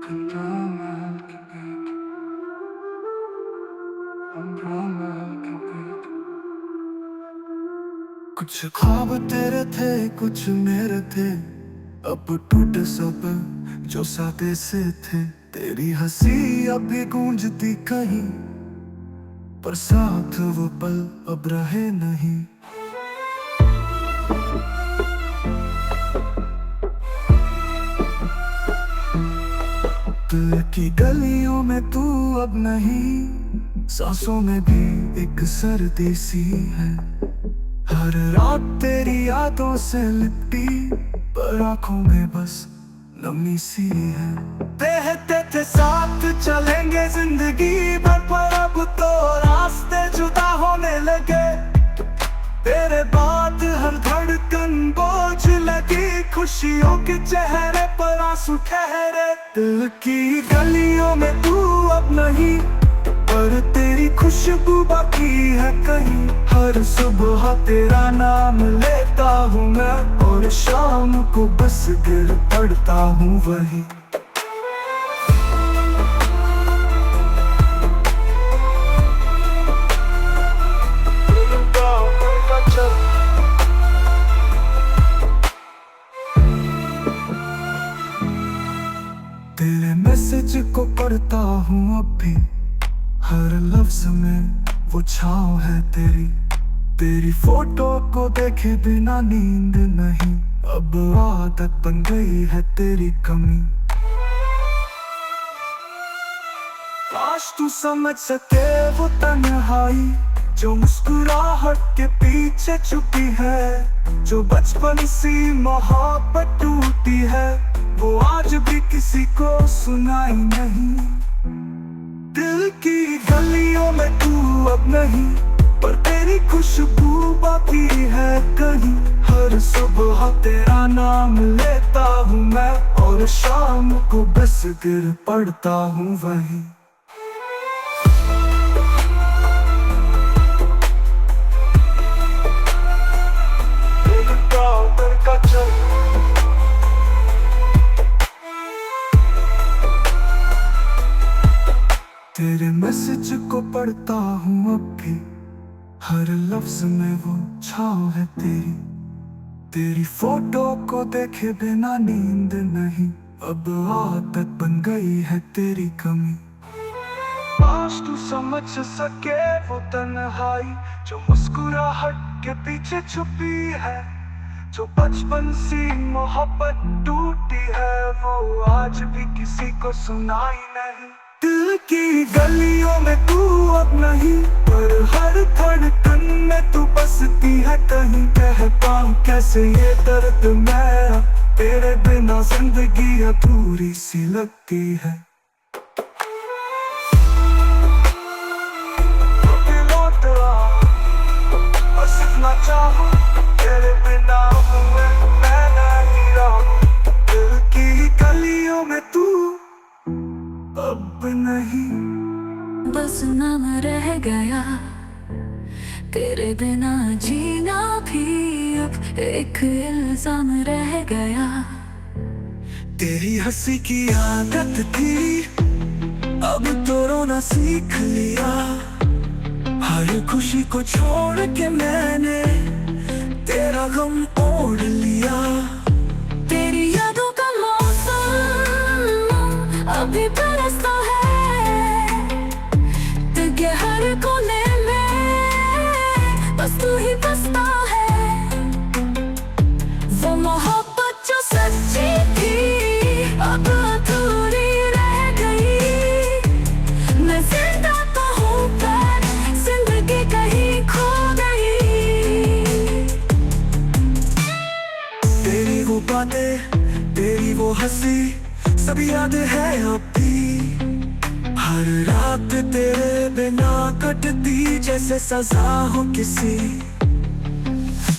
कुछ ख्वाब तेरे थे, कुछ मेरे थे, अब टूटे सब जो सादे से थे। तेरी हंसी अभी गूंजती कहीं, पर साथ वो पल अब रहे नहीं। दिल की गलियों में तू अब नहीं, सांसों में भी एक सर्दी सी है। हर रात तेरी यादों से लिपटी, पर आंखों में बस नमी सी है। कहते थे साथ चलेंगे जिंदगी भर, पर अब तो रास्ते जुदा होने लगे। तेरे बाद हर धड़कन बोझ लगी, खुशियों के चेहरे पर आंसू ठहरे। दिल की गलियों में तू अब नहीं, पर तेरी खुशबू बाकी है कहीं। हर सुबह तेरा नाम लेता हूँ मैं, और शाम को बस गिर पड़ता हूँ वहीं। तेरे मैसेज को पढ़ता हूँ अब भी, हर लफ्ज में वो छाँव है तेरी। तेरी फोटो को देखे बिना नींद नहीं, अब आदत बन गई है तेरी कमी। काश तू समझ सके वो तन्हाई, जो मुस्कुराहट के पीछे छुपी है। जो बचपन सी मोहब्बत टूटी है, वो आज भी किसी को सुनाई नहीं। दिल की गलियों में तू अब नहीं, पर तेरी खुशबू बाकी है कहीं। हर सुबह तेरा नाम लेता हूँ मैं, और शाम को बस गिर पड़ता हूँ वहीं। तेरे मैसेज को पढ़ता हूँ अब भी, हर लफ्ज में वो छाँव है तेरी। तेरी फोटो को देखे बिना नींद नहीं, अब आदत बन गई है तेरी कमी। काश तू समझ सके वो तन्हाई, जो मुस्कुराहट के पीछे छुपी है। जो बचपन सी मोहब्बत टूटी है, वो आज भी किसी को सुनाई नहीं। दिल की गलियों में तू अब नहीं, पर हर धड़कन में तू बसती है कहीं। कह पाऊं कैसे ये दर्द मेरा, तेरे बिना जिंदगी अधूरी सी लगती है। बस इतना चाहूं, तेरे बिना मैं नहीं रहूं। दिल की गलियों में तू अब नहीं, बस नाम रह गया। तेरे बिना जीना भी अब एक इल्जाम रह गया। तेरी हंसी की आदत थी, अब तो रोना सीख लिया। हर खुशी को छोड़ के मैंने तेरा गम ओढ़ लिया। तेरी यादों का मौसम अभी बरसता है, दिल के हर कोने में बस तू ही बसता है। वो मोहब्बत जो सच्ची थी, अब अधूरी रह गई। मैं जिंदा तो हूँ, पर जिंदगी कहीं खो गई। तेरी वो बातें, तेरी वो हंसी, सब याद है अब भी। हर रात तेरे बिना कटती, जैसे सजा हो किसी।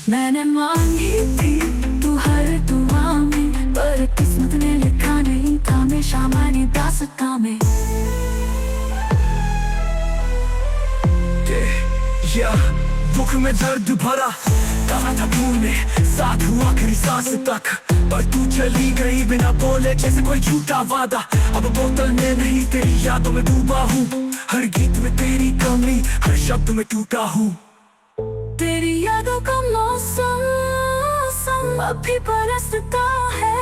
मैंने मांगी थी तू हर दुआ में, पर किस्मत ने लिखा नहीं था हमेशा मैंने दास्तां में। दुख में दर्द भरा कहा था तूने, साथ हुआ आखिरी सांस तक, पर तू चली गई बिना बोले जैसे कोई झूठा वादा। अब बोतल में नहीं तेरी यादों में डूबा हूँ, हर गीत में तेरी कमी, हर शब्द में टूटा हूँ। तेरी यादों का मौसम अभी बरसता है,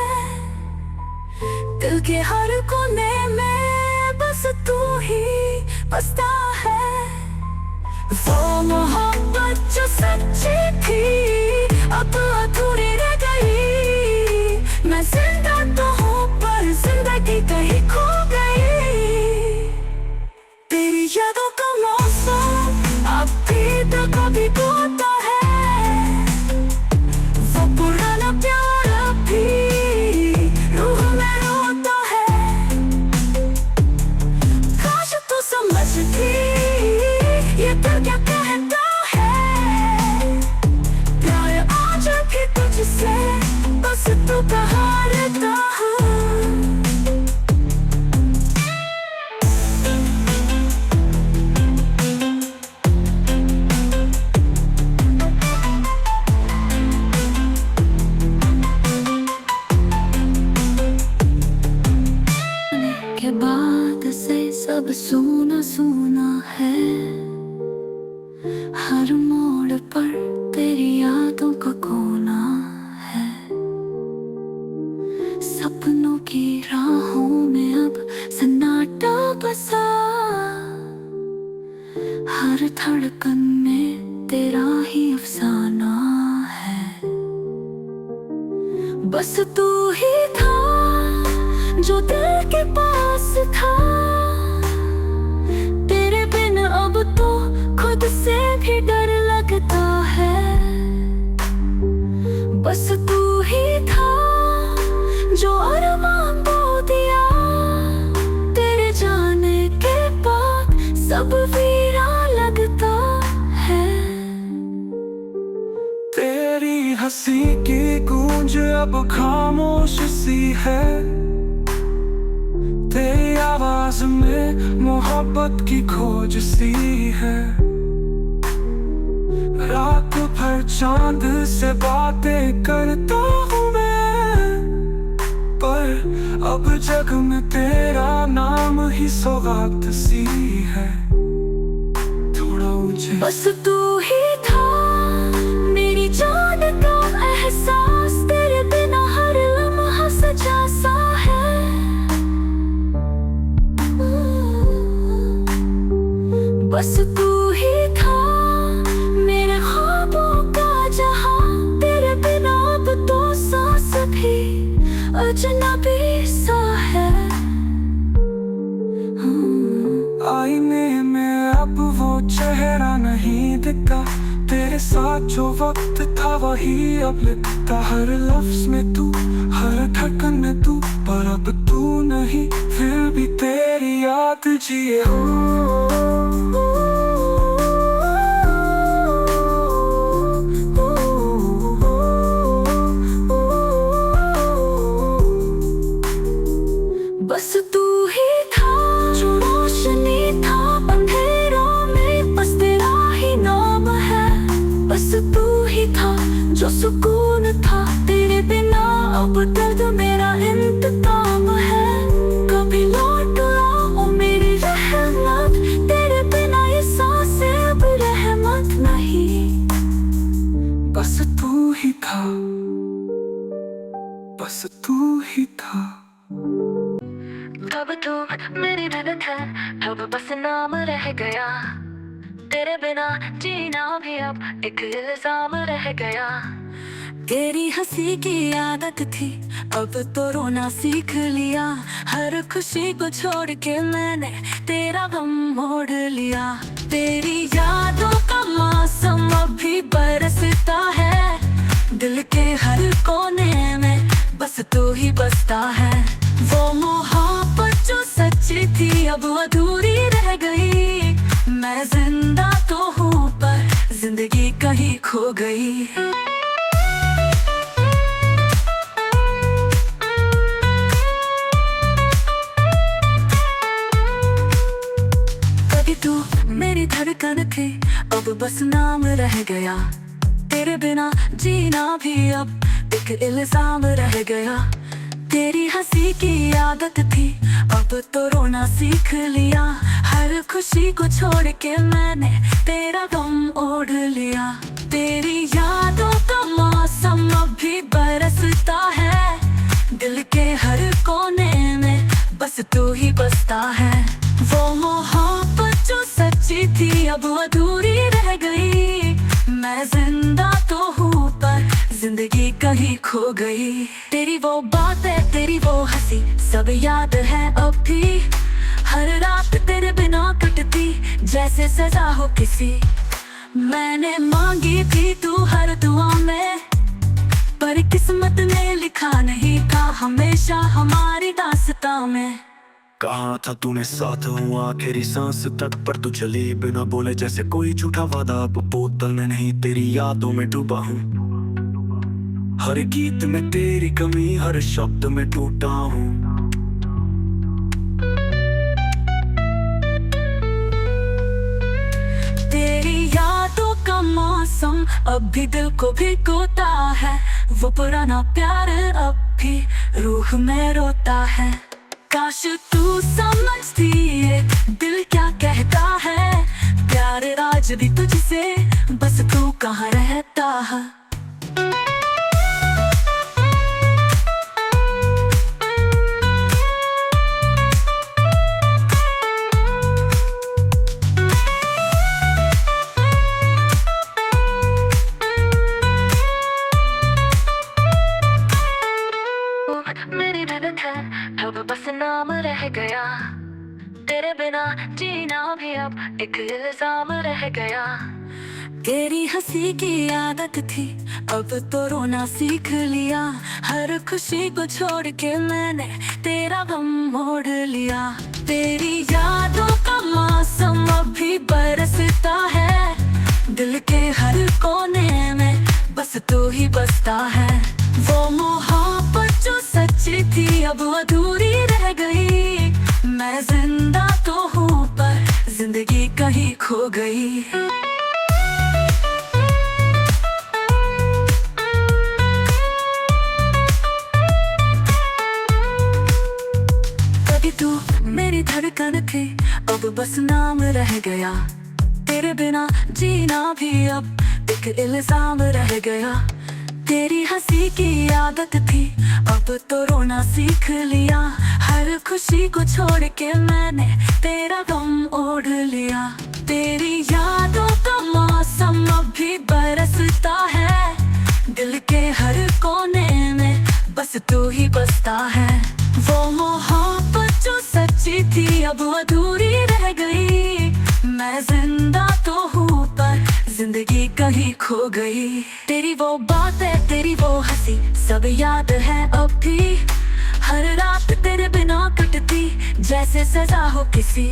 दिल के हर कोने में बस तू ही बसता है। वो मोहब्बत जो सच्ची थी अब अधूरी रह गई। मैं जिंदा तो हूँ पर जिंदगी कहीं खो गई। तेरी यादों का मौसम अभी तक अभी बोता है, वो पुराना प्यार अभी रूह में रोता है। काश तू समझती ये दिल क्या कहता है, प्यार आज भी तुझसे बस तू कहा रहता है। के बाद से सब सूना सूना है, हर मोड़ पर तेरी यादों का कोना है। सपनों की राहों में अब सन्नाटा बसा, हर धड़कन में तेरा ही अफसाना है। बस तू ही था जो दिल के पास था, तेरे बिन अब तो खुद से भी डर लगता है। बस तू ही था जो अरमान बो दिया, तेरे जाने के बाद सब वीरा लगता है। तेरी हंसी की गूंज अब खामोश सी है, तेरी आवाज में मोहब्बत की खोज सी है। रात भर चांद से बातें करता हूँ मैं, पर अब जग में तेरा नाम ही सौगात सी है। थोड़ा ऊंचे बस तू ही था मेरी जान का एहसास, तेरे बिना हर लम्हा सजा सा है। बस तू ही था मेरे ख्वाबों का जहां, तेरे बिना अब तो सांस भी अजनबी सा है। आईने में अब वो चेहरा नहीं दिखता, तेरे साथ जो वक्त था वही अब लिखता। हर लफ्ज में तू, हर धड़कन में तू, पर अब तू नहीं, फिर भी तेरी याद जिए। बस तू ही था जो रोशनी था अंधेरों में, बस तेरा ही नाम है। बस तू ही था जो सुकून था, तेरे बिना अब दर्द मेरा इंतकाम है। कभी लौट आओ मेरी रहमत, तेरे बिना ये सांसें अब रहमत नहीं। बस तू ही था, बस तू ही था। अब तू मेरी धड़कन है, अब बस नाम रह गया। तेरे बिना जीना भी अब एक इल्जाम रह गया। तेरी हंसी की आदत थी अब तो रोना सीख लिया, हर खुशी को छोड़ के मैंने तेरा गम मोड़ लिया। तेरी यादों का मौसम अभी बरसता है, दिल के हर कोने में बस तू ही बसता है। वो मोहब्बत जो सच्ची थी अब अधूरी रह गई। मैं जिंदा तो हूँ पर जिंदगी कहीं खो गई। कभी तू मेरी धड़कन थी, अब बस नाम रह गया। जीना भी अब एक इल्जाम रह गया। तेरी हंसी की आदत थी, अब तो रोना सीख लिया। हर खुशी को छोड़ के मैंने तेरा गम ओढ़ लिया। तेरी यादों का मौसम अब भी बरसता है, दिल के हर कोने में बस तू ही बसता है। वो मोहब्बत जो सच्ची थी अब अधूरी रह गई। मैं जिंदा तो हूँ पर जिंदगी कहीं खो गई। तेरी वो बातें, तेरी वो हंसी सब याद है अब भी। हर रात तेरे बिना कटती जैसे सजा हो किसी। मैंने मांगी थी तू हर दुआ में, पर किस्मत ने लिखा नहीं था हमेशा हमारी दास्तां में। कहा था तूने साथ हूँ आखिरी सांस तक, पर तू चली बिना बोले जैसे कोई झूठा वादा। अब बोतल में नहीं तेरी यादों में डूबा हूँ। हर गीत में तेरी कमी, हर शब्द में टूटा हूँ। तेरी यादों का मौसम अब भी दिल को भिगोता है। वो पुराना प्यार अब भी रूह में रोता है। काश तू समझती ये दिल क्या कहता है। प्यार आज भी तुझसे, बस तू कहाँ रहता है। मेरी धड़क है अब बस नाम रह गया। तेरे बिना जीना भी अब एक इल्जाम रह गया। तेरी हंसी की आदत थी, अब तो रोना सीख लिया। हर खुशी को छोड़ के मैंने तेरा गम मोड़ लिया। तेरी यादों का मौसम अब भी बरसता है, दिल के हर कोने में बस तू ही बसता है। वो मोहब्बत जो सच्ची थी अब अधूरी रह गई। मैं जिंदा तो हूँ पर जिंदगी कहीं खो गई। कभी तू मेरी धड़कन थी, अब बस नाम रह गया। तेरे बिना जीना भी अब एक इल्जाम रह गया। तेरी हंसी की आदत थी, अब तो रोना सीख लिया। हर खुशी को छोड़ के मैंने तेरा गम ओढ़ लिया। तेरी यादों का मौसम अब भी बरसता है, दिल के हर कोने में बस तू ही बसता है। वो मोहब्बत जो सच्ची थी अब अधूरी रह गई। मैं जिंदा तो हूँ पर जिंदगी कहीं खो गई। तेरी वो बातें, तेरी वो हंसी सब याद है अब भी। हर रात तेरे बिना कटती जैसे सजा हो किसी।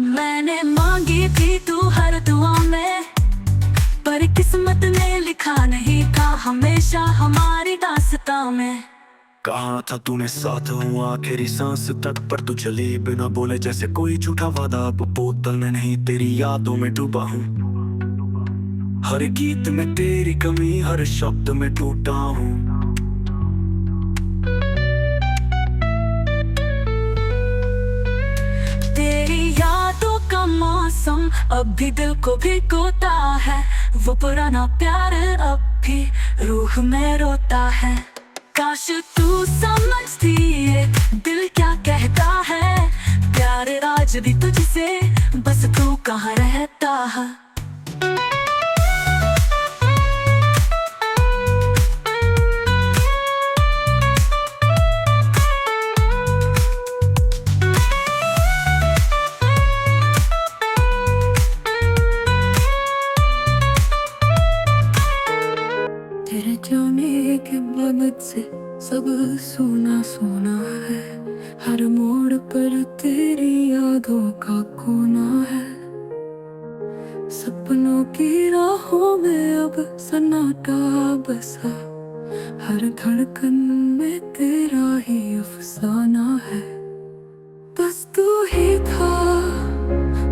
मैंने मांगी थी तू हर दुआ में, पर किस्मत ने लिखा नहीं था हमेशा हमारी दास्तां में। कहा था तूने साथ हूँ आखिरी सांस तक, पर तू चली बिना बोले जैसे कोई झूठा वादा। अब बोतल में नहीं तेरी यादों में डूबा हूँ। हर गीत में तेरी कमी, हर शब्द में टूटा हूँ। तेरी यादों का मौसम अब भी दिल को भिगोता है। वो पुराना प्यार अब भी रूह में रोता है। काश तू समझती ये दिल क्या कहता है। प्यार आज भी तुझसे, बस तू कहाँ रहता है। तेरे जाने के बाद से सब सुना सुना है। हर मोड़ पर तेरी यादों का कोना है। सपनों की राहों में अब सन्नाटा बसा। हर धड़कन में तेरा ही अफसाना है। बस तू ही था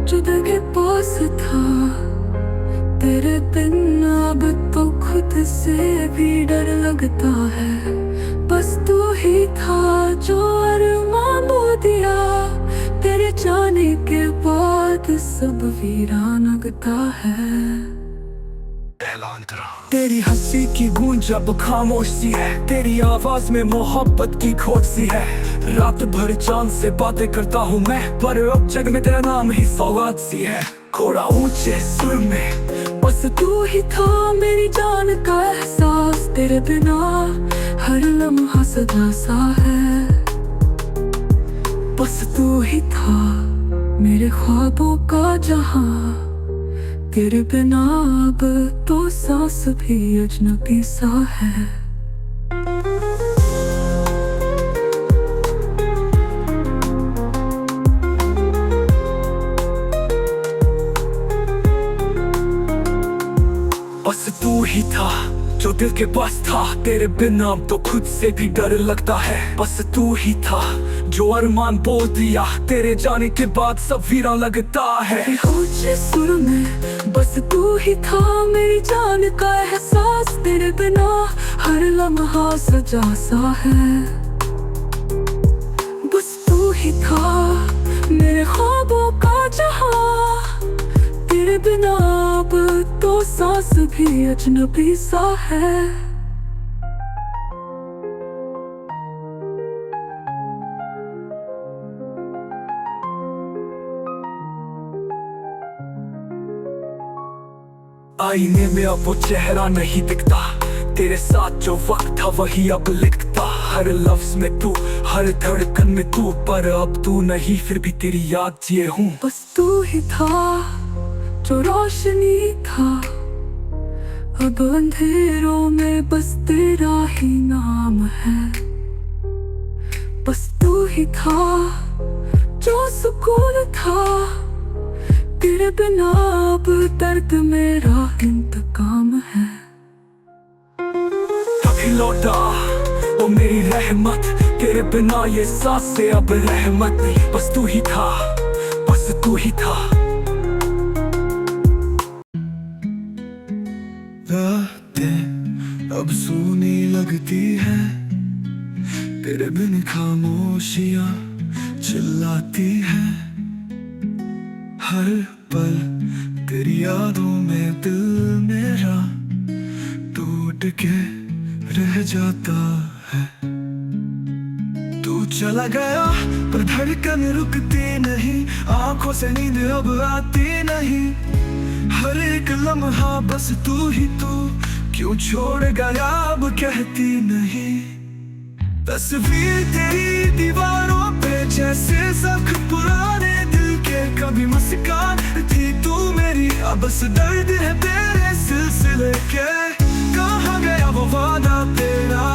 जो दिल के पास था। तेरे बिन अब तो खुद से भी डर लगता है, बस तू ही था जो अरमां बो दिया। तेरे जाने के बाद सब वीरान लगता है। तेरी हंसी की गूंज अब खामोश सी है, तेरी आवाज में मोहब्बत की खोज सी है। रात भर चांद से बातें करता हूँ मैं, पर अब जग में तेरा नाम ही सौगात सी है। घोड़ा ऊंचे सुर में, बस तू ही था मेरी जान का एहसास। तेरे बिना हर लम्हा सजा सा है। बस तू ही था मेरे ख्वाबों का जहां। तेरे बिना अब तो सांस भी अजनबी सा है। बस तू ही था जो दिल के पास था, तेरे बिना तो खुद से भी डर लगता है। बस तू ही था जो अरमान बोल दिया, तेरे जाने के बाद सब वीरान लगता है। ऊंचे सुर में बस तू ही था मेरी जान का एहसास। तेरे बिना हर लम्हा सजा सा है। बस तू ही था मेरे ख्वाबों का जहां। तेरे बिना अब तो सांस भी अजनबी सा है। आईने में अब वो चेहरा नहीं दिखता, तेरे साथ जो वक्त था वही अब लिखता। हर लफ्ज में तू, हर धड़कन में तू, पर अब तू नहीं फिर भी तेरी याद जिए हूँ। बस तू ही था जो रोशनी था, अब अंधेरों में बस तेरा ही नाम है। बस तू ही था जो सुकून था, तेरे बिना अब दर्द मेरा इंतकाम है। कभी लौटा वो मेरी रहमत, तेरे बिना ये सांसें अब रहमत नहीं। बस तू ही था, बस तू ही था। रातें अब सूनी लगती है, तेरे बिन खामोशियां चिल्लाती है। हर पल तेरी यादों में दिल मेरा टूट के रह जाता है। तू चला गया पर धड़कन रुकती नहीं, आंखों से नींद अब आती नहीं। हर एक लम्हा बस तू ही तू, क्यों छोड़ गया अब कहती नहीं। तस्वीर तेरी दीवारों पे जैसे जख्म पुराने दिल के, कभी मुस्कान थी तू मेरी, अब बस दर्द है तेरे सिलसिले के। कहाँ गया वो वादा तेरा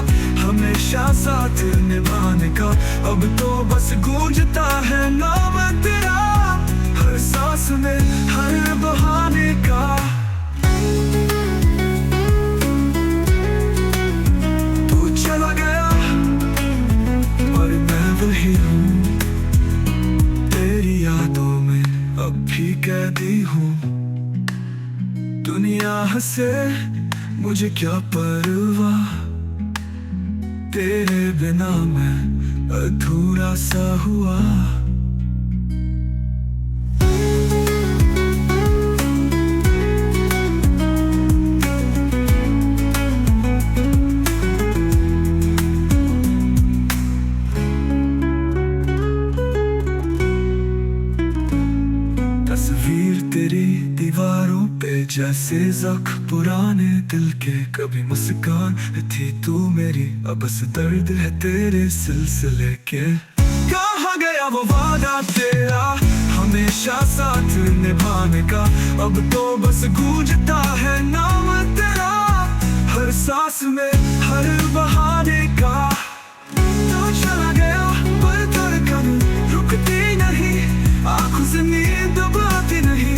हमेशा साथ निभाने का, अब तो बस गूंजता है नाम तेरा हर सांस में, हर बहाने का। तू चला गया और मैं वही हूँ, तेरी यादों में अब भी कैदी हूँ। दुनिया हंसे मुझे क्या परवाह, तेरे बिना मैं अधूरा सा हुआ। तस्वीर तेरी दीवारों पे जैसे जख्म पुराने दिल के, कभी मुस्कान थी तू मेरी, अब बस दर्द है तेरे सिलसिले के। कहाँ गया वो वादा तेरा हमेशा साथ निभाने का, अब तो बस गूंजता है नाम तेरा हर सांस में, हर बहाने का। तू चला गया पर धड़कन रुकती नहीं, आंखों से नींद अब आती नहीं।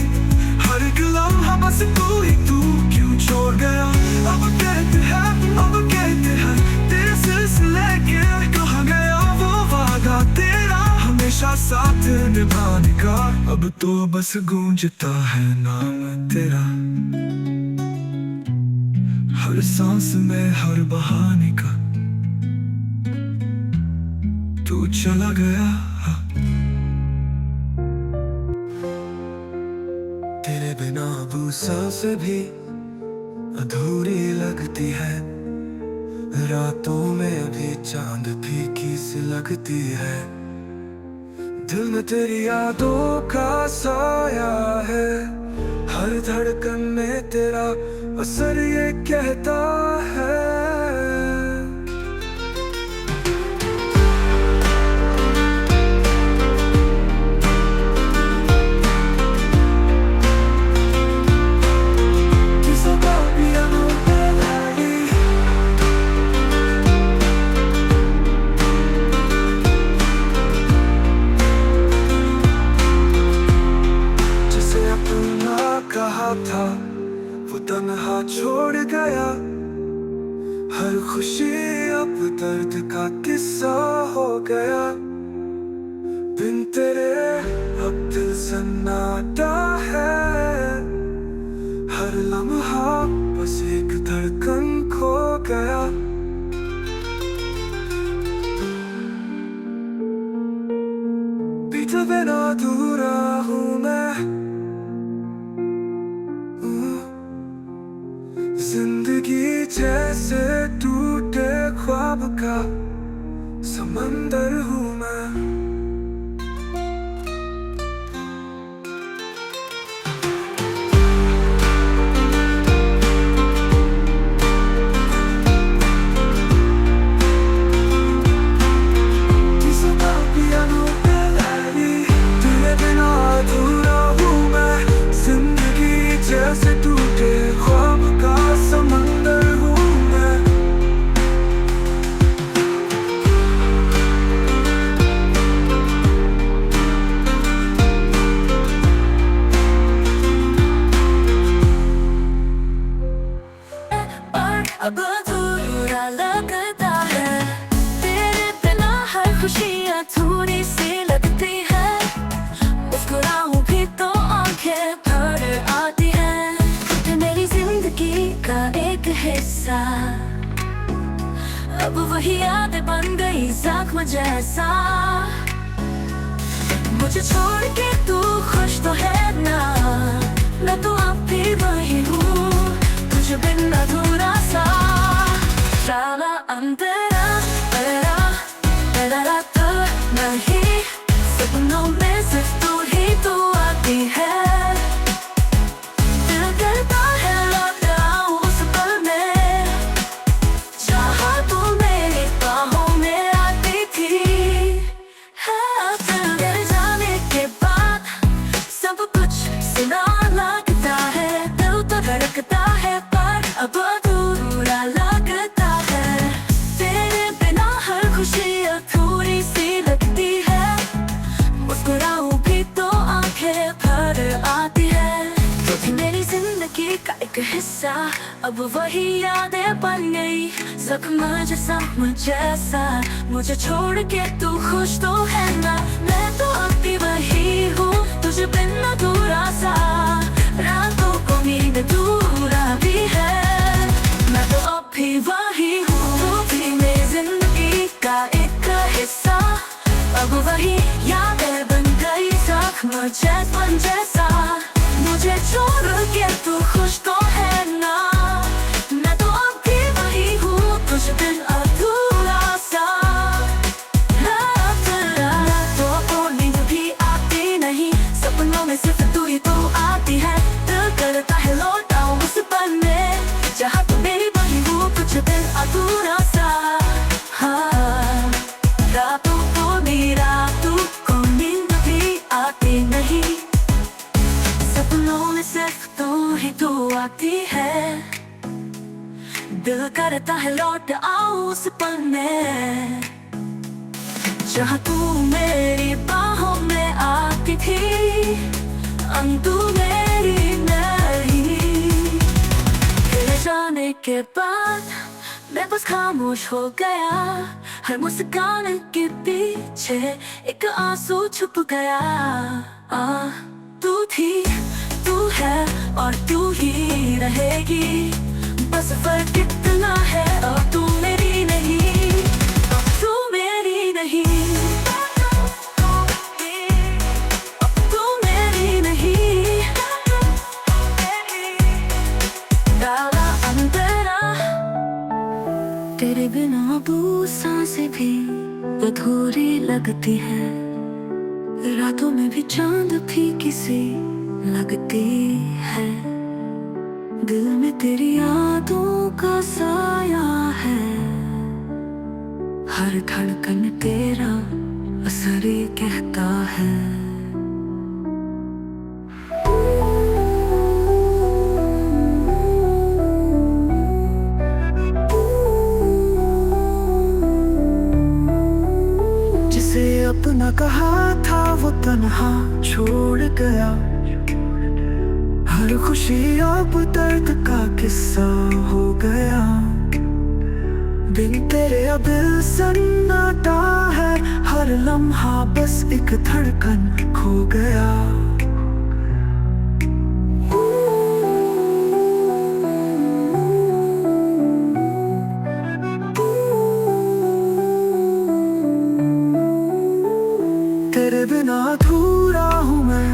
हर एक लम्हा बस तू ही तू, क्यों छोड़ गया अब कहते हैं तेरे सिलसिले के। कहाँ गया वो वादा तेरा हमेशा साथ निभाने का, अब तो बस गूंजता है नाम तेरा हर सांस में हर बहाने का तू चला गया। तेरे बिना वो सांस भी अधूरी लगती है, रातों में भी चांद फीकी सी लगती है। दिल में तेरी यादों का साया है, हर धड़कन में तेरा असर ये कहता है। था वो तन्हा छोड़ गया, हर खुशी अब दर्द का किस्सा हो गया। बिन तेरे अब दिल सन्नाटा है, हर लम्हा बस एक धड़कन खो गया। बीते बिना अधूरा हूँ मैं, जिंदगी जैसे टूटे ख्वाब का समंदर हूँ मैं। तेरे बिना अधूरा हूँ मैं, जिंदगी जैसे टूटे ख्वाब का समंदर हूँ मैं। और अब अधूरा लगता है, तेरे बिना हर खुशी अधूरी सी लगती है। मुस्कुराऊं भी तो आंखें भर आती है, तू मेरी जिंदगी का एक हिस्सा। अब वही यादें बन गई जख्म जैसा, मुझे छोड़ के तू खुश तो है ना, मैं तो अब भी वही हूँ, तुझे बिन अधूरा सा। साला अंधेरा मेरा मेरा रात नहीं, सपनों में सिर्फ तू ही तू आती है। दिल करता है लौट आऊं उस पल में, चाहा तू मेरी बाहों में आती थी। तेरे जाने के बाद सब कुछ सुना लगता है, दिल तो धड़कता है पर अब अधूरा लगता है। तेरे बिना हर खुशी अधूरी सी लगती है, मुस्कुराऊं भी तो आंखें भर आती है। तो थी मेरी जिंदगी का एक हिस्सा, अब वही यादें बन गई जख्म जैसा। मुझे छोड़ के तू खुश तो है ना, मैं तो अब भी वही हूँ, तुझे बिन अधूरा सा। रातों को नींद दूरा भी है, मैं तो अब भी वही हूँ, तू भी मेरी जिंदगी का एक हिस्सा। अब वही यादें बन गई जख्म जैसा। मुझे छोड़ के तू खुश तो है ना, मैं तो अब भी वही हूँ, तुझे बिन अधूरा सा। रातों को नींद भी आती नहीं, सपनों में सिर्फ तू ही तू आती है। दिल करता है लौट आऊं उस पल में, जहाँ तू मेरी वही हूँ, तुझे बिन अधूरा सा। हाँ, रातों को नींद भी आती नहीं, सपनों में सिर्फ तू ही तू आती है। दिल करता है लौट आऊं उस पल में, जहाँ तू मेरी बाहों में आती थी। तू मेरी नहीं, तेरे जाने के बाद मैं बस खामोश हो गया, हर मुस्कान के पीछे एक आंसू छुप गया। तू थी, तू है और तू ही रहेगी, बस फर्क कितना है, अब तू मेरी नहीं, अब तू मेरी नहीं, अब तू मेरी नहीं, डाला अंधेरा तेरे बिना अब सांसें भी अधूरी लगती है, रातों में भी चांद फीकी सी लगती है, दिल में तेरी यादों का साया है, हर धड़कन तेरा असर ही कहता है। अपना कहा था वो तन्हा छोड़ गया, हर खुशी अब दर्द का किस्सा हो गया, बिन तेरे अब सन्नाटा है, हर लम्हा बस एक धड़कन खो गया। तेरे बिना अधूरा हूँ मैं,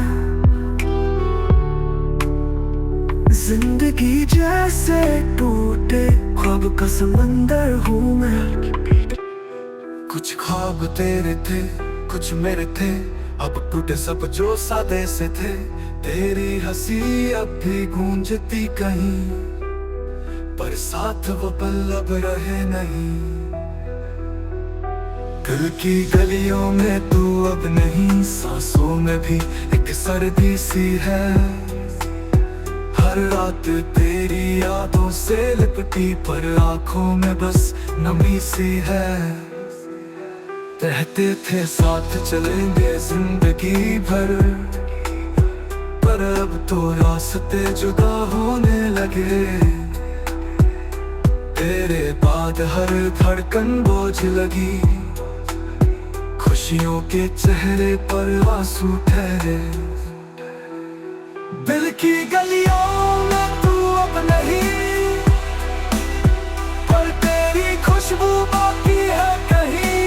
जिंदगी जैसे टूटे ख्वाब का समंदर हूँ मैं। कुछ ख्वाब तेरे थे, कुछ मेरे थे, अब टूटे सब जो सादे से थे, तेरी हंसी अब भी गूंजती कहीं, पर साथ वो पल अब रहे नहीं। दिल की गलियों में तू अब नहीं, सांसों में भी एक सर्दी सी है, हर रात तेरी यादों से लिपटी, पर आंखों में बस नमी सी है। कहते थे साथ चलेंगे जिंदगी भर, पर अब तो रास्ते जुदा होने लगे, तेरे बाद हर धड़कन बोझ लगी, खुशियों के चेहरे पर आंसू ठहरे। दिल की गलियों में तू अब नहीं, पर तेरी खुशबू बाकी है कहीं,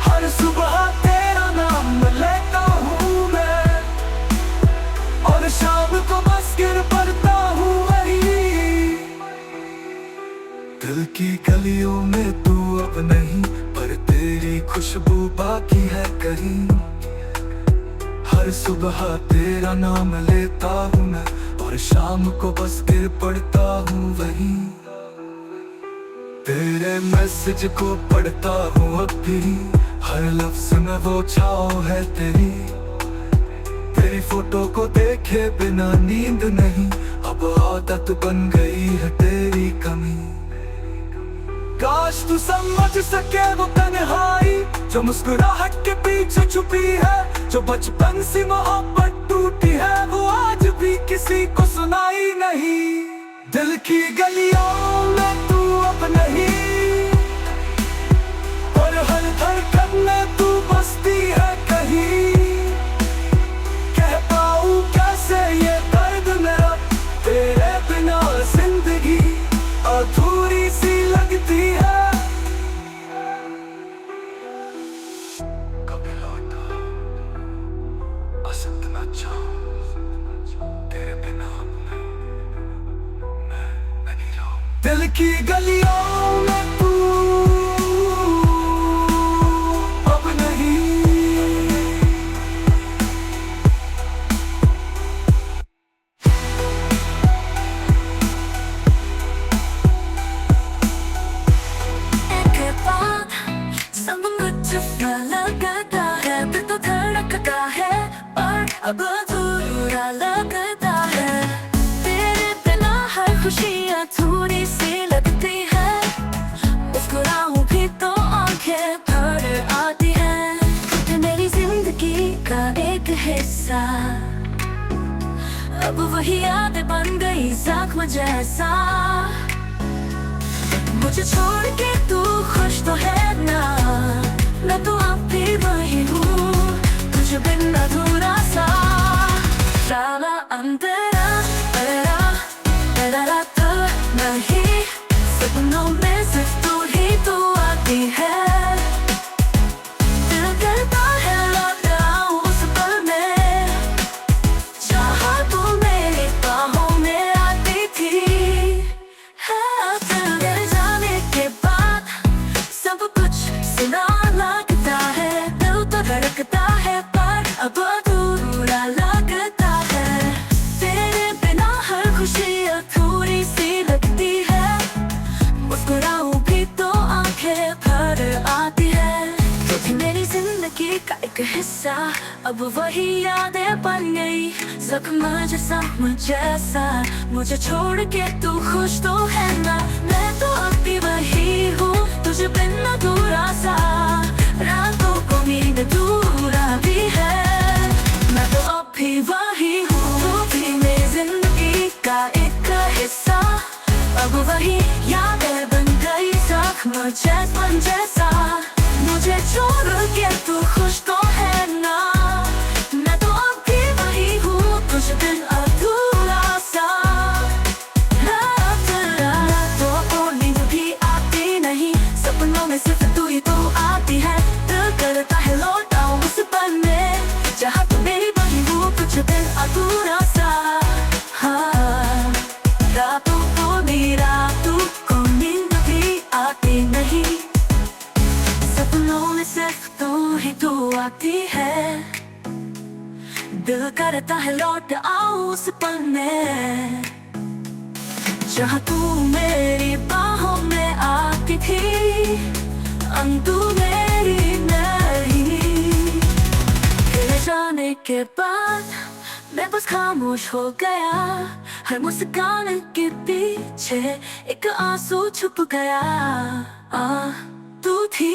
हर सुबह तेरा नाम लेता हूँ मैं, और शाम को बस गिर पड़ता हूँ वही। दिल की गलियों में तू अब नहीं, पर तेरी खुशबू बाकी है कहीं, हर सुबह तेरा नाम लेता हूँ मैं, और शाम को बस गिर पड़ता हूँ वहीं। तेरे मैसेज को पढ़ता हूँ अब भी, हर लफ्ज में वो छाँव है तेरी, तेरी फोटो को देखे बिना नींद नहीं, अब आदत बन गई है तेरी कमी। काश तू समझ सके वो तन्हाई, जो मुस्कुराहट के पीछे छुपी है, जो बचपन से मोहब्बत टूटी है, वो आज भी किसी को सुनाई नहीं। दिल की गलियों में तू अब नहीं, पर हर धड़कन में तू बसती है कहीं, कह पाऊं कैसे ये दर्द मेरा, तेरे बिना जिंदगी अधूरी सी लगती है। कभी लौटा आ सकता चाहूं, तेरे बिना मैं नहीं रहूं। दिल की गलियों में तू अब नहीं, लगता है दिल तो धड़कता है, और अब अधूरा लगता है, तेरे बिना हर खुशी अधूरी सी लगती है, मुस्कुराऊं भी तो आंखें भर आती है, तू मेरी जिंदगी का एक हिस्सा, अब वही यादें बन गई जख्म जैसा, मुझे छोड़ के तू खुश तो है ना, मैं तो अब भी वही हूँ, तुझे बिन अधूरा सा, डाला अंधेरा, तेरा तेरा आती है। दिल करता है लौट आऊं उस पल में, चाहा तू मेरी बाहों में आती थी। तेरे जाने के बाद सब कुछ सुना लगता है, दिल तो धड़कता है पर अब अधूरा लगता है। तेरे बिना हर खुशी अधूरी सी लगती है, मुस्कुराऊं भी तो आंखें भर आती है। तू थी मेरी जिंदगी का एक हिस्सा, अब वही यादें बन गई जख्म जैसा मुझे मुझे छोड़ के तू खुश तो है ना। मैं तो अब भी वही हूँ तुझे बिन अधूरा सा, रातों को नींद दूरा भी है। मैं तो अब भी वही हूँ, तू भी मेरी जिंदगी का एक हिस्सा, अब वही यादें बन गई जख्म जैसा मुझे छोड़ के तू खुश तो है ना। मैं तो अब भी वही हूँ तुझे बिन अधूरा सा, रातों को नींद भी आती नहीं, सपनों में सिर्फ तू ही तो आती है। दिल करता है लौट आऊं उस पल में, जहाँ तू मेरी वही हूँ तुझे बिन अधूरा सा। हाँ, रातों को नींद भी आती नहीं, सपनों में सिर्फ तू ही तो आती है। दिल करता है लौट आऊं उस पल में, जहाँ तू मेरी बाहों में आती थी, तू मेरी नहीं। तेरे जाने के बाद मैं बस खामोश हो गया, हर मुस्कान के पीछे एक आंसू छुप गया। तू थी,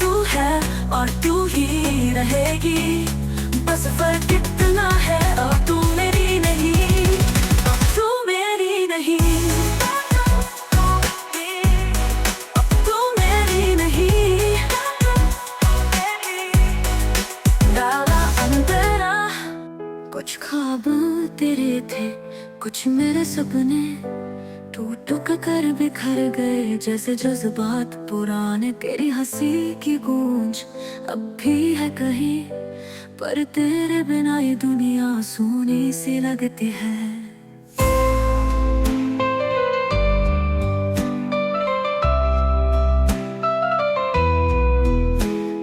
तू है और तू ही रहेगी, बस फर्क इतना है अब तू मेरी नहीं, अब तू मेरी नहीं, अब तू मेरी नहीं। डाला अंधेरा, कुछ ख्वाब तेरे थे, कुछ मेरे सपने टूट कर बिखर गए जैसे जज्बात पुराने। तेरी हंसी की गूंज अब भी है कहीं, पर तेरे बिना ये दुनिया सूनी सी लगती है।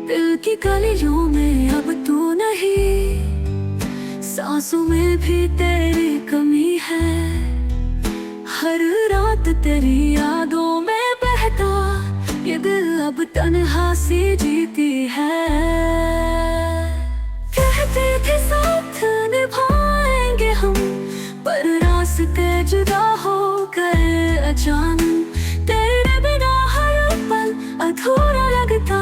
दिल की गलियों में अब तू नहीं, सांसों में भी तेरी कमी है। हर रात तेरी यादों में बहता ये दिल अब तन्हा सी जीती है। कहते थे साथ निभाएंगे हम, पर रास्ते जुदा हो गए अचानक। तेरे बिना हर पल अधूरा लगता,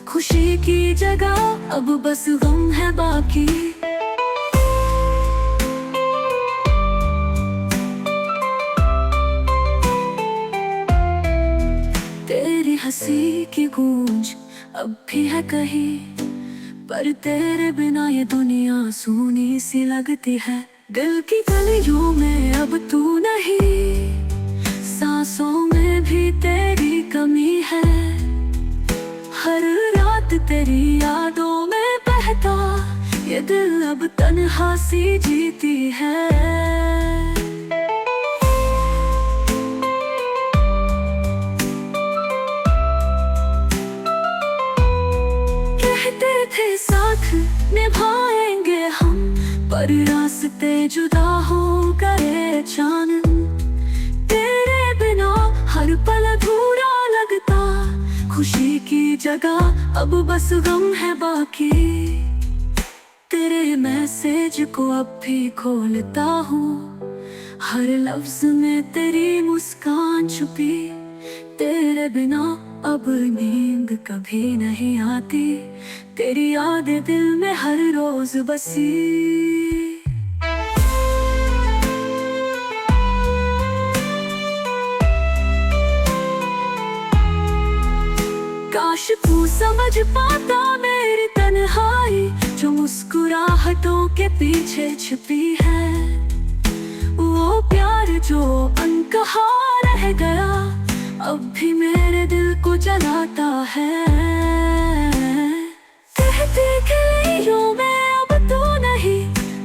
खुशी की जगह अब बस गम है बाकी। हंसी की गूंज अब भी है कहीं, पर तेरे बिना ये दुनिया सूनी सी लगती है। दिल की गलियों में अब तू नहीं, सांसों में भी तेरी कमी है। हर रात तेरी यादों में बहता ये दिल अब तन्हा सी जीती है। थे साथ निभाएंगे हम, पर रास्ते जुदा हो गए अचानक। तेरे बिना हर पल अधूरा लगता, खुशी की जगह अब बस गम है बाकी। तेरे मैसेज को अब भी खोलता हूँ, हर लफ्ज में तेरी मुस्कान छुपी। तेरे बिना अब नींद कभी नहीं आती, तेरी यादें दिल में हर रोज बसी। काश तू समझ पाता मेरी तन्हाई, जो मुस्कुराहटों के पीछे छिपी है। वो प्यार जो अनकहा रह गया, अब भी मेरे दिल को जलाता है। कहते गलियों में अब तो नहीं,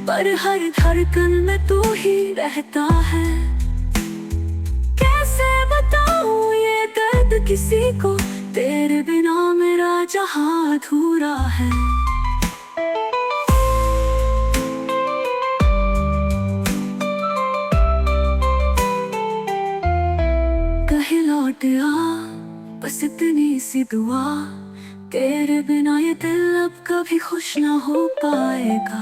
पर हर धड़कन में तू ही रहता है। कैसे बताऊं ये दर्द किसी को, तेरे बिना मेरा जहां अधूरा है। कहीं लौट आ, बस इतनी सी दुआ, तेरे बिना ये दिल अब कभी खुश ना हो पाएगा।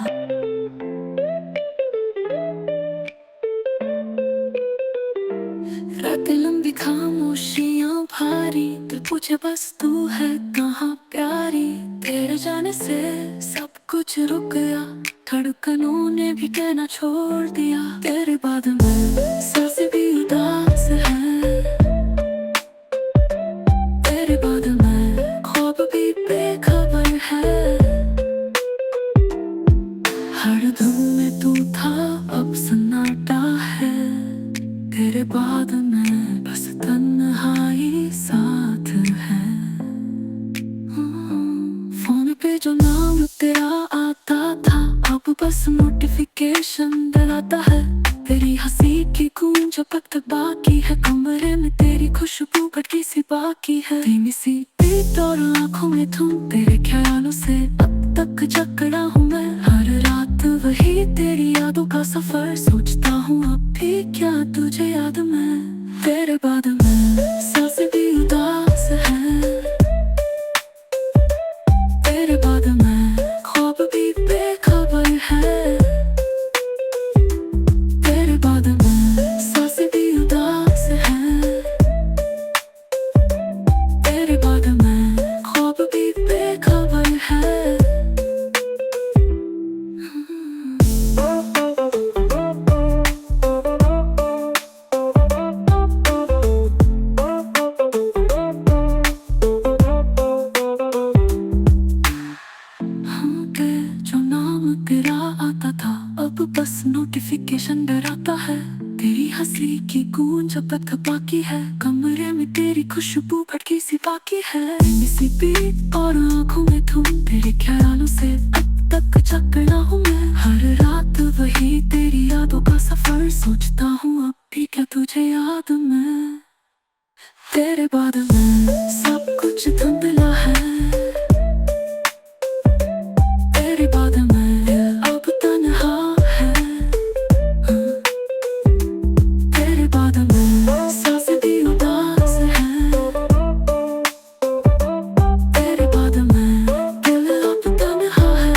रात लंबी खामोशियां भारी, दिल पूछे बस तू है कहाँ प्यारी। तेरे जाने से सब कुछ रुक गया, धड़कनों ने भी कहना छोड़ दिया। तेरे बाद में सांसें भी उदास है, तेरे बाद में ख्वाब भी बेखबर है। हर धुन में तू था अब सन्नाटा है, तेरे बाद में बस तन्हाई साथ है। फोन पे जो नाम तेरा आता था, अब बस नोटिफिकेशन डलाता है। तेरी हंसी की गूंज अब तक बाकी है, कमरे में तेरी खुशबू भटकी सी बाकी है। धीमी सी पीट और आंखों में धुन, तेरे ख्यालों से अब तक जकड़ा हूँ मैं। हर रात वही तेरी यादों का सफर, सोचता हूँ अब भी क्या तुझे याद में। तेरे बाद में सांसें भी उदास है, तेरे बाद में ख्वाब भी बेखबर है। तेरे बाद में सांसें भी उदास है, तेरे बाद में ख्वाब भी बेखबर है। जो नाम तेरा आता था, अब बस नोटिफिकेशन डराता है। तेरी हंसी की गूंज अब तक बाकी है, कमरे में तेरी खुशबू भटकी सी बाकी है। सी पीट और आंखों में धुन, तेरे ख्यालों से अब तक जकड़ा हूँ मैं। हर रात वही तेरी यादों का सफर, सोचता हूँ अब भी क्या तुझे याद में। तेरे बाद में सब कुछ धुंधला है, तेरे बाद में अब तन्हा है। तेरे बाद में सांसें भी उदास है, तेरे बाद में दिल अब तन्हा है।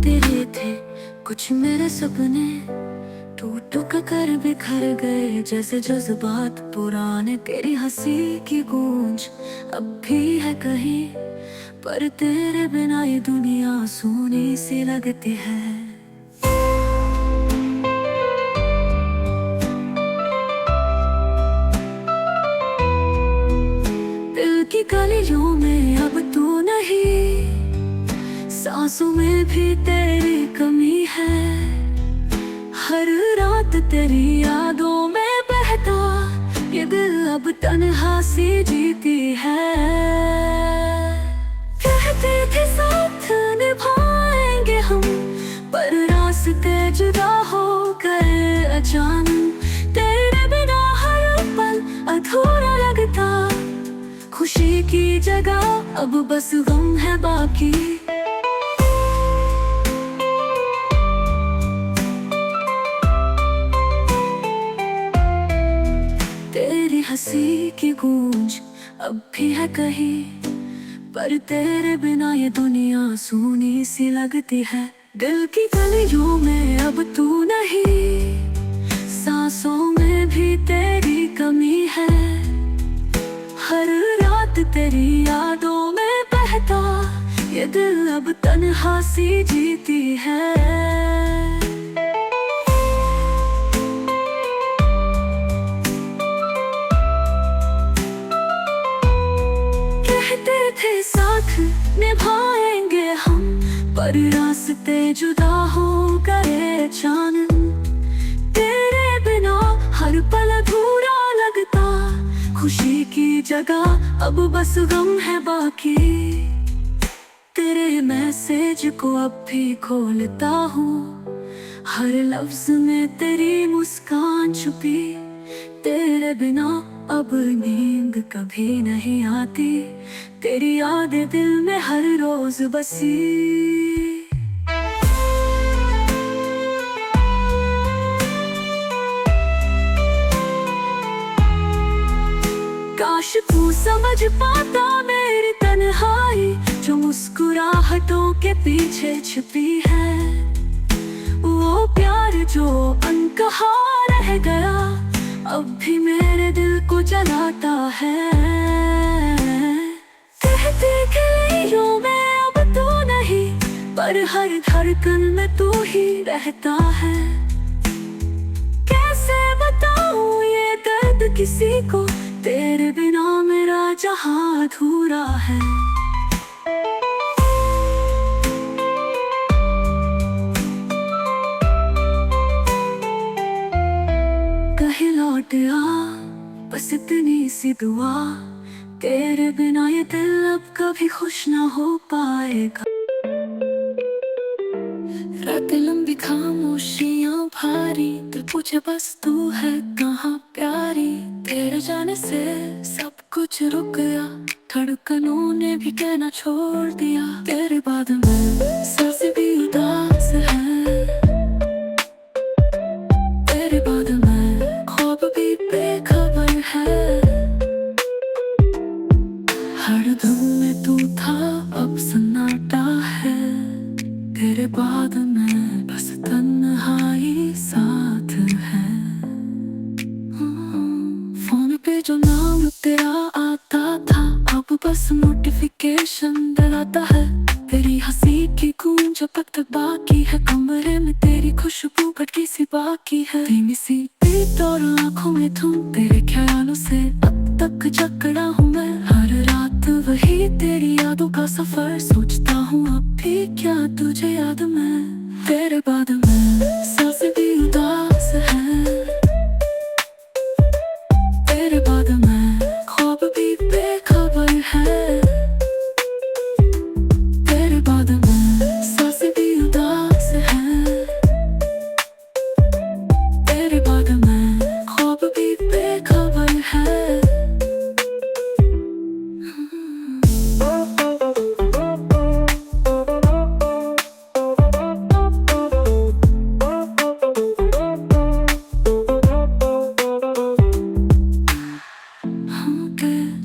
तेरे थे कुछ मेरे सपने, टूट कर बिखर गए जैसे जज्बात पुराने। तेरी हंसी की गूंज अब भी है कहीं, पर तेरे बिना ये दुनिया सूनी सी लगती है। दिल की गलियों में अब तू नहीं, सांसों में भी तेरी कमी है। हर रात तेरी यादों में बहता ये दिल अब तन्हा सी जीती है। कहते थे साथ निभाएंगे हम, पर रास्ते जुदा हो गए अचानक। तेरे बिना हर पल अधूरा लगता, खुशी की जगह अब बस गम है बाकी। तेरी हंसी की गूंज अब भी है कहीं, पर तेरे बिना ये दुनिया सूनी सी लगती है। दिल की गलियों में अब तू नहीं, सांसों में भी तेरी कमी है। हर रात तेरी यादों में बहता ये दिल अब तन्हा सी जीती है। थे साथ निभाएंगे हम, पर रास्ते जुदा हो गए अचानक। तेरे बिना हर पल अधूरा लगता, खुशी जगह अब बस गम है बाकी। तेरे मैसेज को अब भी खोलता हूँ, हर लफ्ज में तेरी मुस्कान छुपी। तेरे बिना अब नींद कभी नहीं आती, तेरी यादें दिल में हर रोज बसी। काश तू समझ पाता मेरी तन्हाई, जो मुस्कुराहटों के पीछे छिपी है। वो प्यार जो अनकहा रह गया, अब भी मेरे दिल को जलाता है। कहते गलियों में अब तू नहीं, पर हर धड़कन में तू ही रहता है। कैसे बताऊं ये दर्द किसी को, तेरे बिना मेरा जहां अधूरा है। कहीं लौट आ, बस इतनी सी दुआ, तेरे बिना ये दिल अब कभी खुश ना हो पाएगा। रातें लंबी खामोशियां भारी, दिल पूछे बस तू है कहाँ प्यारी। तेरे जाने से सब कुछ रुक गया, धड़कनों ने भी कहना छोड़ दिया। तेरे बाद में सांसें भी उदास है, तेरे बाद में ख्वाब भी बेखबर है। हर धुन में तू था अब सन्नाटा है, तेरे बाद में बस तन्हाई साथ है। फोन पे जो नाम तेरा आता था, अब बस नोटिफिकेशन डराता है। तेरी हंसी की गूंज अब तक बाकी है, कमरे में तेरी खुशबू भटकी सी बाकी है। धीमी सी पीत और आंखों में धुन, तेरे ख्यालों से अब तक जकड़ा हूँ मैं। हर रात वही तेरी यादों का सफर, सोचता हूँ अब भी क्या तुझे याद में। तेरे बाद में सांसें भी उदास है, तेरे बाद में ख्वाब भी बेखबर है। तेरे बाद में सांसें भी उदास है, तेरे बाद में ख्वाब भी बेखबर है।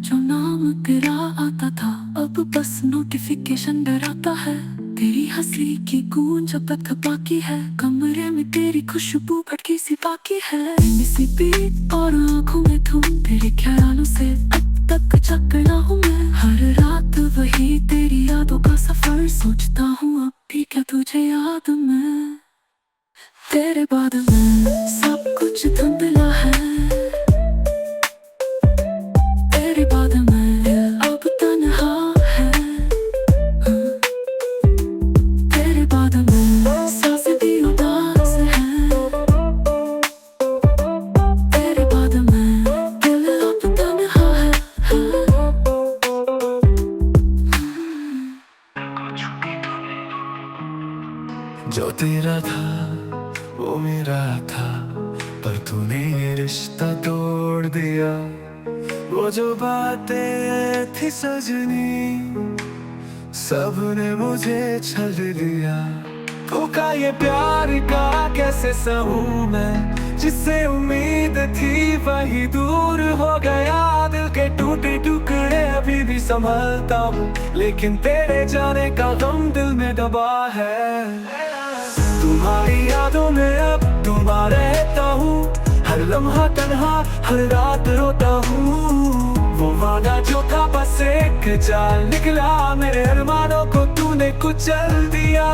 जो नाम तेरा आता था, अब बस नोटिफिकेशन डराता है। तेरी हंसी की गूंज अब तक बाकी है, कमरे में तेरी खुशबू भटकी सी बाकी है। इसी बीत और आंखों में धुन, तेरे ख्यालों से अब तक जकड़ा हूँ मैं। हर रात वही तेरी यादों का सफर, सोचता हूँ अब भी क्या तुझे याद में। तेरे बाद में सब कुछ धुंधला है, तेरे बाद में अब तन्हा है। तेरे बाद में सांसें भी उदास है, तेरे बाद में दिल अब तन्हा है। जो तेरा था वो मेरा था, पर तूने रिश्ता तोड़ दिया। वो जो बातें थी सजनी, सबने मुझे छल दिया। धोखा ये प्यार का कैसे सहूं मैं, जिससे उम्मीद थी वही दूर हो गया। दिल के टूटे टुकड़े अभी भी संभलता हूँ, लेकिन तेरे जाने का गम दिल में दबा है। तुम्हारी यादों में अब डूबा रहता हूँ, हर लम्हा तन्हा, हर रात रोता हूँ। वो वादा जो था बस एक चाल निकला, मेरे अरमानों को तूने कुचल दिया।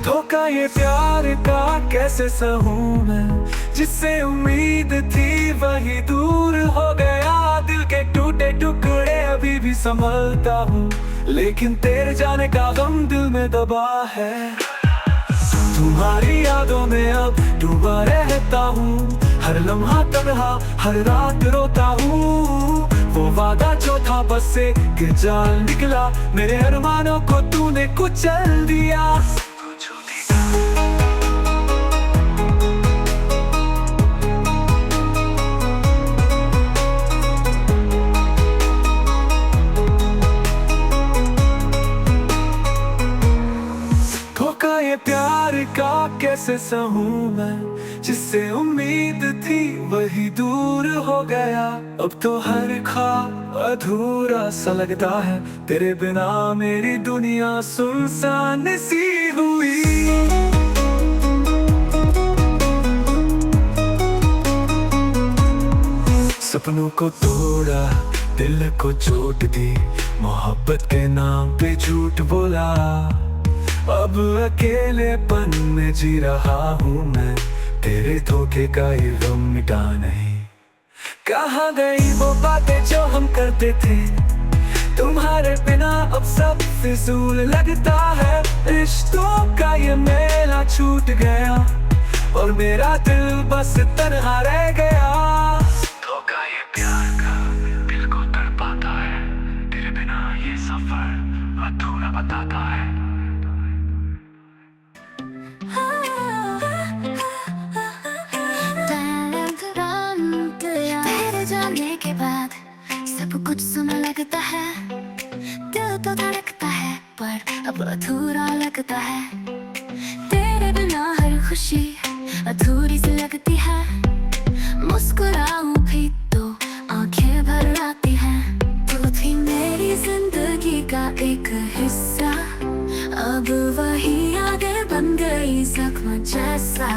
धोखा ये प्यार का कैसे सहूं मैं, जिससे उम्मीद थी वही दूर हो गया। दिल के टूटे टुकड़े संभलता हूँ, लेकिन तेरे जाने का गम दिल में दबा है। तुम्हारी यादों में अब डूबा रहता हूँ, हर लम्हा तन्हा, हर रात रोता हूँ। वो वादा जो था बस से गिर जाल निकला, मेरे अरमानों को तूने कुचल दिया। धोखा ये प्यार का कैसे सहूं मैं, जिससे उम्मीद थी वही दूर हो गया। अब तो हर ख्वाब अधूरा सा लगता है, तेरे बिना मेरी दुनिया सुनसान सी हुई। सपनों को तोड़ा, दिल को चोट दी, मोहब्बत के नाम पे झूठ बोला। अब अकेलेपन में जी रहा हूँ मैं, तेरे धोखे का ये गम मिटा नहीं। कहाँ गई वो बातें जो हम करते थे, तुम्हारे बिना अब सब फिजूल लगता है। रिश्तों का ये मेला छूट गया, और मेरा दिल बस तन्हा रह गया। धोखा ये प्यार का दिल को तड़पाता है, तेरे बिना ये सफर अधूरा बताता है। जाने के बाद सब कुछ सुना लगता है, दिल तो धड़कता है पर अब अधूरा लगता है। तेरे बिना हर खुशी अधूरी सी लगती है, मुस्कुराऊं भी तो आंखें भर आती हैं। तू थी मेरी जिंदगी का एक हिस्सा, अब वही यादें बन गई जख्म जैसा।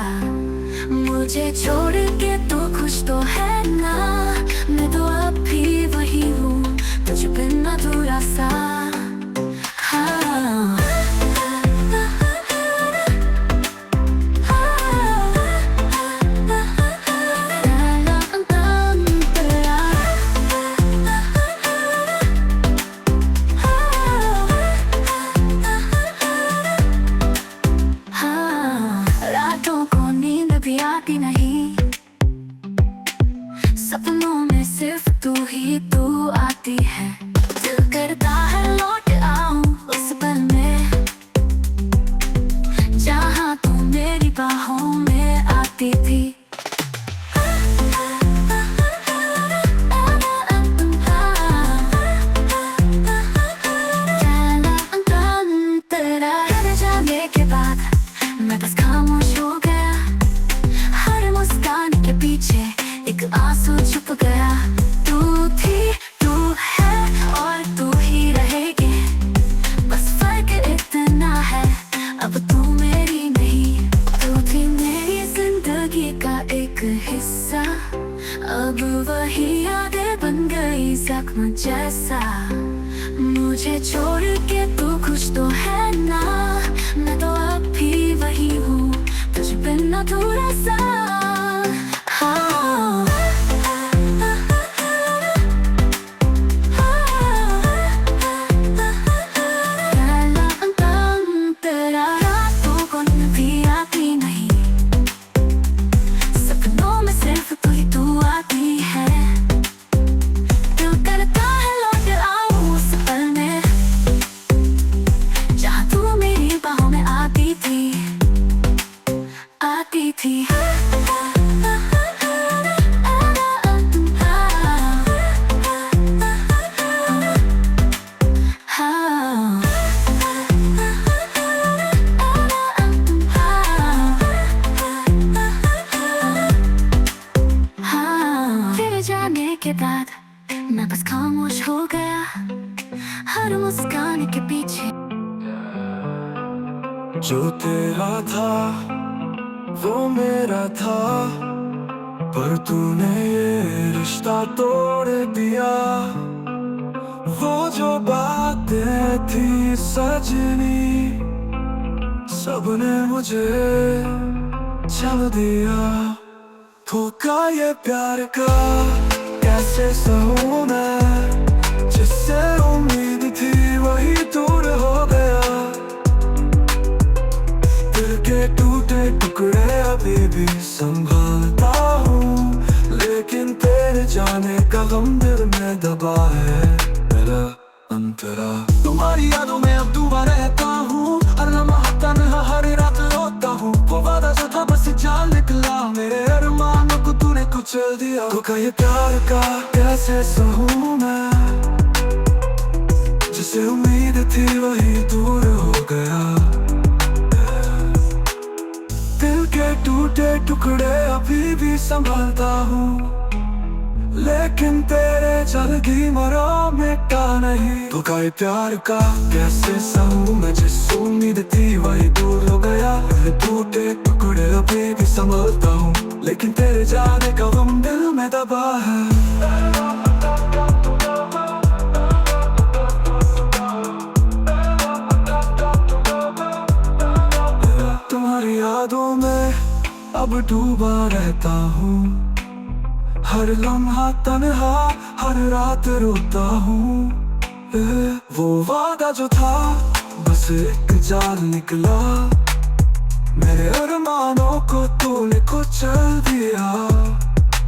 मुझे छोड़ के तू खुश तो है ना, मैं तो अब भी वही हूँ, तुझ बिन अधूरा सा। हाँ। रातों को नींद भी आती नहीं, सपनों में सिर्फ तू ही तू आती है। दिल करता है लौट आऊं उस पल में, जहाँ तू मेरी बाहों में आती थी। जाने के बाद मैं बस खामोश हो गया, हर मुस्कान के पीछे एक आंसू छुप गया। तू थी, तू है और तू ही रहेगी, बस फर्क इतना है अब तू मेरी नहीं। तू थी मेरी जिंदगी का एक हिस्सा, अब वही यादें बन गई जख्म जैसा। मुझे छोड़ के तू खुश तो है ना, मैं तो अब भी वही हूँ, तुझ बिन अधूरा सा। हाँ। रातों को नींद भी आती नहीं, सपनों में सिर्फ तू ही तू आती है। दिल करता है लौट आऊं उस पल में, जहाँ तू मेरी बाहों में आती थी, आती थी। तेरे जाने के बाद मैं बस खामोश हो गया, हर मुस्कान के पीछे। जो तेरा था वो मेरा था, पर तूने ये रिश्ता तोड़ दिया। वो जो बातें थी सजनी, सबने मुझे चल दिया। धोखा ये प्यार का कैसे सहूं मैं, जिससे जाने का गम दिल में दबा है मेरा अंतरा। तुम्हारी यादों में अब डूबा रहता हूँ, हर लम्हा तन्हा हर रात रोता हूँ। वो वादा जो था बस जान निकला, मेरे अरमानों को तूने कुचल दिया। धोखा ये प्यार का कैसे सहूँ मैं, जिसे उम्मीद थी वही दूर हो गया। दिल के टूटे टुकड़े अभी भी संभालता हूँ, लेकिन तेरे जल्दी मरो मिटा नहीं। धोखा ये प्यार का कैसे सहूँ मैं, जिस उम्मीद थी वही दूर हो गया। टूटे टुकड़े अभी भी संभालता हूँ, लेकिन तेरे जाने का गम दिल में दबा है। तुम्हारी यादों में अब डूबा रहता हूँ, हर लम्हा तन्हा हर रात रोता हूँ। वो वादा जो था बस एक जाल निकला, मेरे अरमानों को तूने कुचल दिया।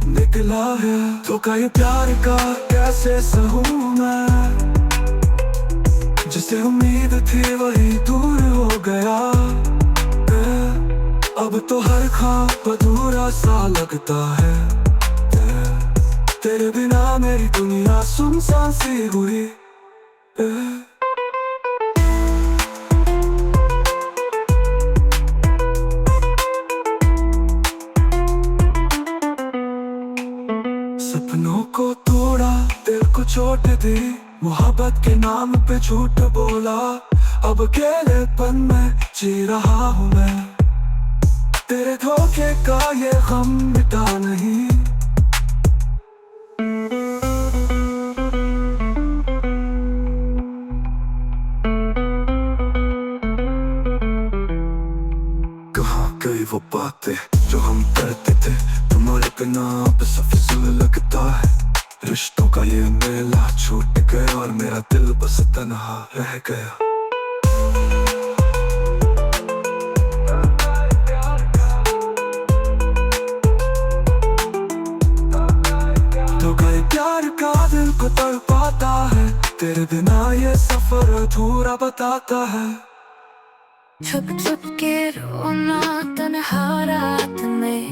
निकला है धोखा ये प्यार का कैसे सहूँ मैं, जिसे उम्मीद थी वही दूर हो गया। अब तो हर ख्वाब अधूरा सा लगता है, तेरे बिना मेरी दुनिया सुनसान सी हुई। सपनों को तोड़ा, दिल को चोट दी, मोहब्बत के नाम पे झूठ बोला। अब अकेलेपन में जी रहा हूँ मैं, तेरे धोखे का ये गम मिटा नहीं। कहाँ गई वो बातें जो हम करते थे, तुम्हारे बिना अब सब फिजूल लगता है। रिश्तों का ये मेला छूट गया और मेरा दिल बस तन्हा रह गया। प्यार का दिल को तड़पाता है, तेरे बिना ये सफर अधूरा बताता है। छुप छुप के रोना तन्हा रात में,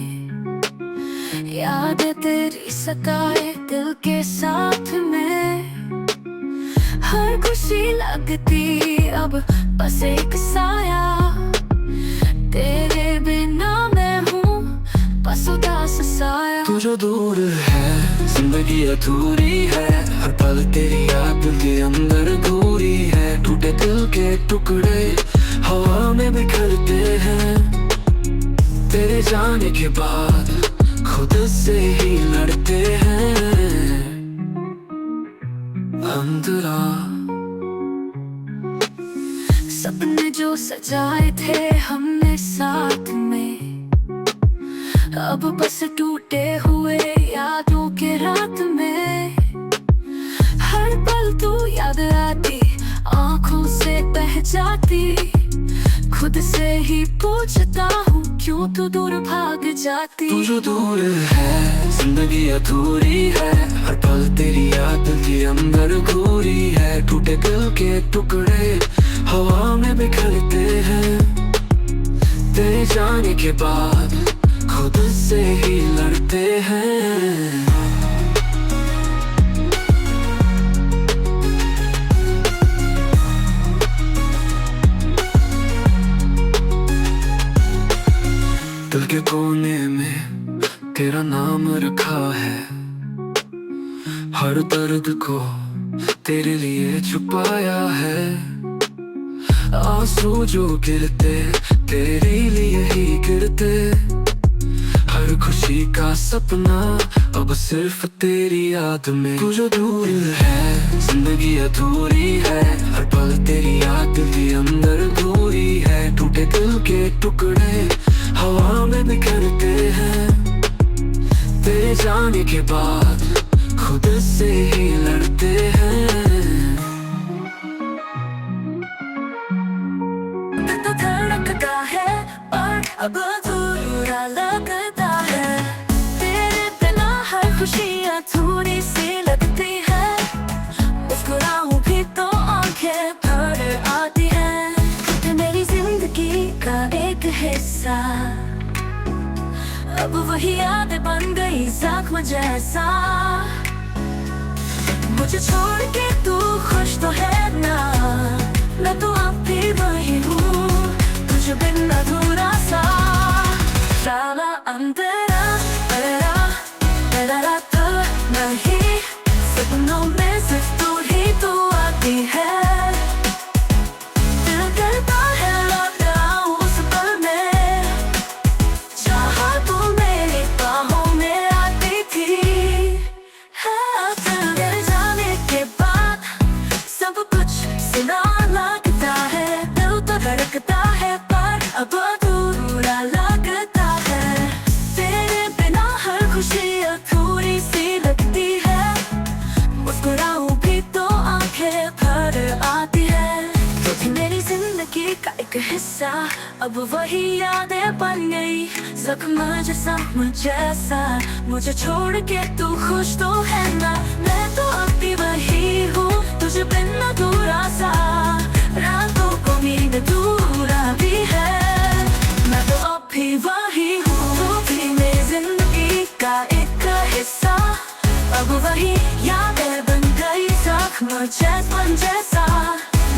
याद तेरी सताए दिल के साथ में। हर खुशी लगती अब बस एक साया, तेरे बिना मैं हूँ बस उदास साया। तू जो दूर है जिंदगी अधूरी है, हर पल तेरी याद के अंदर घूरी है। टूटे दिल के टुकड़े हवा में बिखरते हैं, तेरे जाने के बाद खुद से ही लड़ते हैं। अंधरा सपने जो सजाए थे हमने साथ में, अब बस टूटे हुए यादों के रात में। हर पल तू याद आती, आंखों से बह जाती। खुद से ही पूछता हूँ क्यों तू दूर भाग जाती। तू जो दूर है जिंदगी अधूरी है, हर पल तेरी याद के अंदर घूरी है। टूटे दिल के टुकड़े हवा में बिखरते हैं, तेरे जाने के बाद खुद से ही लड़ते हैं। दिल के कोने में तेरा नाम रखा है, हर दर्द को तेरे लिए छुपाया है। आंसू जो गिरते तेरे लिए ही गिरते, हर खुशी का सपना अब सिर्फ तेरी याद में। तू जो दूर है जिंदगी अधूरी है, हर पल तेरी याद के अंदर घूरी है। टूटे दिल के टुकड़े हवा में बिखरते हैं, तेरे जाने के बाद खुद से ही लड़ते हैं। तो धड़कता है और अब अधूरा लगता है, तेरे बिना हर खुशी अधूरी वही यादें बन गई जख्म जैसा। मुझे छोड़ के तू खुश तो है ना, मैं तो अब भी वही हूँ, तुझे बिन अधूरा सा। साला अंधेरा तेरा तेरा तो नहीं, सपनों में सिर्फ तू ही तो आती है। दिल करता है लौट आऊं उस पल में, चाहा तू मेरी बाहों में आती थी। हाँ, तेरे जाने के बाद सब कुछ सुना लगता है, दिल तो धड़कता है पर अब अधूरा लगता है। तेरे बिना हर खुशी अधूरी सी लगती है, मुस्कुराऊं भी तो आंखें भर आती है। तो थी मेरी जिंदगी का एक हिस्सा, अब वही यादें बन गई जख्म जैसा। मुझे छोड़ के तू खुश तो है ना, मैं तो अब भी वही हूँ, तुझे बिन अधूरा सा। रातों को नींद दूरा भी है, मैं तो अब भी वही हूँ, तू भी मेरी जिंदगी का एक हिस्सा, अब वही यादें बन गई जख्म जैसा।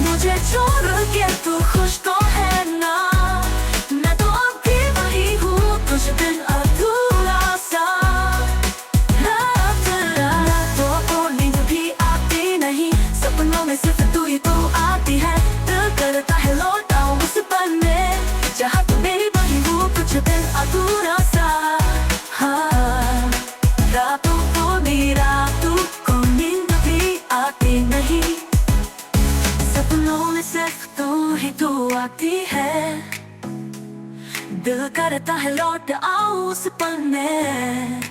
मुझे छोड़ के तू खुश तो है ना, मैं तो अब भी वही हूँ, तुझे बिन अधूरा सा। रातों को नींद भी आती नहीं, सपनों में सिर्फ तू ही तो आती है। दिल करता है लौट आऊं उस पल में, जहाँ तू मेरी वही हूँ, तुझे बिन अधूरा सा। हाँ, रातों को नींद भी आती नहीं, सपनों में सिर्फ तू ही तो आती है। दिल करता है लौट आऊं उस पल में,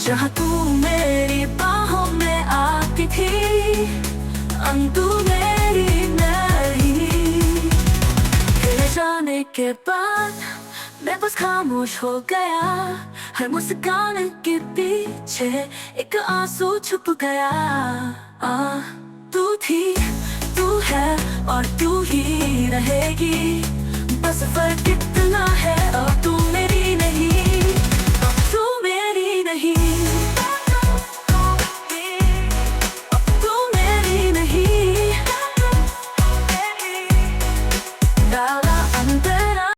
जहाँ तू मेरी बाहों में आती थी, तू मेरी नहीं। तेरे जाने के बाद मैं बस खामोश हो गया, हर मुस्कान के पीछे एक आंसू छुप गया। तू थी, तू है और तू ही रहेगी, बस फर्क इतना है अब तू मेरी नहीं, अब तू मेरी नहीं।